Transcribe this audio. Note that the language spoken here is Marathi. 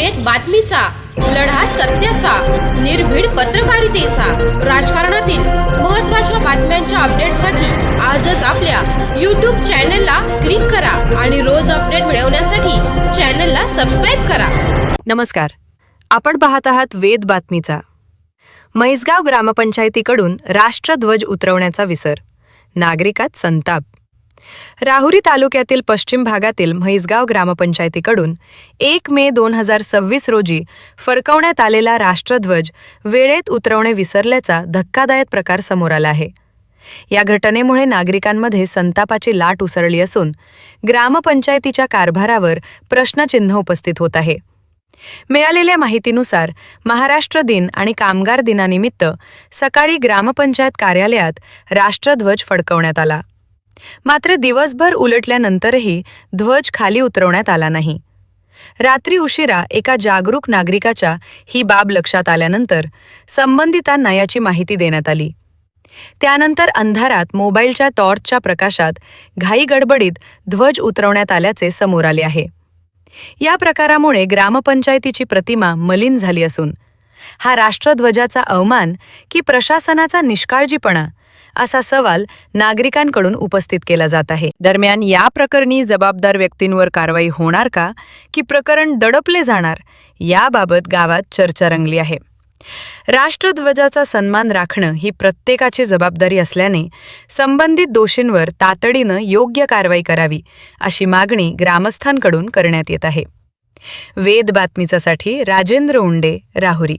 वेद बातमीचा, लढा सत्याचा, निर्भीड पत्रकारितेचा, राजकारणातील महत्त्वाच्या बातम्यांच्या अपडेटसाठी आजच आपल्या YouTube चॅनलला क्लिक करा आणि रोज अपडेट मिळवण्यासाठी चॅनलला सबस्क्राइब करा. नमस्कार, आपण पाहत आहात वेद बातमीचा. म्हैसगाव ग्रामपंचायतीकडून राष्ट्रध्वज उतरवण्याचा विसर, नागरिकात संताप. राहुरी तालुक्यातील पश्चिम भागातील म्हैसगाव ग्रामपंचायतीकडून 1 मे 2026 रोजी फरकवण्यात आलेला राष्ट्रध्वज वेळेत उतरवणे विसरल्याचा धक्कादायक प्रकार समोर आला आहे. या घटनेमुळे नागरिकांमध्ये संतापाची लाट उसळली असून ग्रामपंचायतीच्या कारभारावर प्रश्नचिन्ह उपस्थित होत आहे. मिळालेल्या माहितीनुसार महाराष्ट्र दिन आणि कामगार दिनानिमित्त सकाळी ग्रामपंचायत कार्यालयात राष्ट्रध्वज फडकवण्यात आला. मात्र दिवसभर उलटल्यानंतरही ध्वज खाली उतरवण्यात आला नाही. रात्री उशिरा एका जागरूक नागरिकाच्या ही बाब लक्षात आल्यानंतर संबंधितांना याची माहिती देण्यात आली. त्यानंतर अंधारात मोबाईलच्या टॉर्चच्या प्रकाशात घाईगडबडीत ध्वज उतरवण्यात आल्याचे समोर आले आहे. या प्रकारामुळे ग्रामपंचायतीची प्रतिमा मलिन झाली असून हा राष्ट्रध्वजाचा अवमान की प्रशासनाचा निष्काळजीपणा असा सवाल नागरिकांकडून उपस्थित केला जात आहे. दरम्यान या प्रकरणी जबाबदार व्यक्तींवर कारवाई होणार का की प्रकरण दडपले जाणार, याबाबत गावात चर्चा रंगली आहे. राष्ट्रध्वजाचा सन्मान राखणं ही प्रत्येकाची जबाबदारी असल्याने संबंधित दोषींवर तातडीनं योग्य कारवाई करावी अशी मागणी ग्रामस्थांकडून करण्यात येत आहे. वेद बातमीसाठी राजेंद्र उंडे, राहुरी.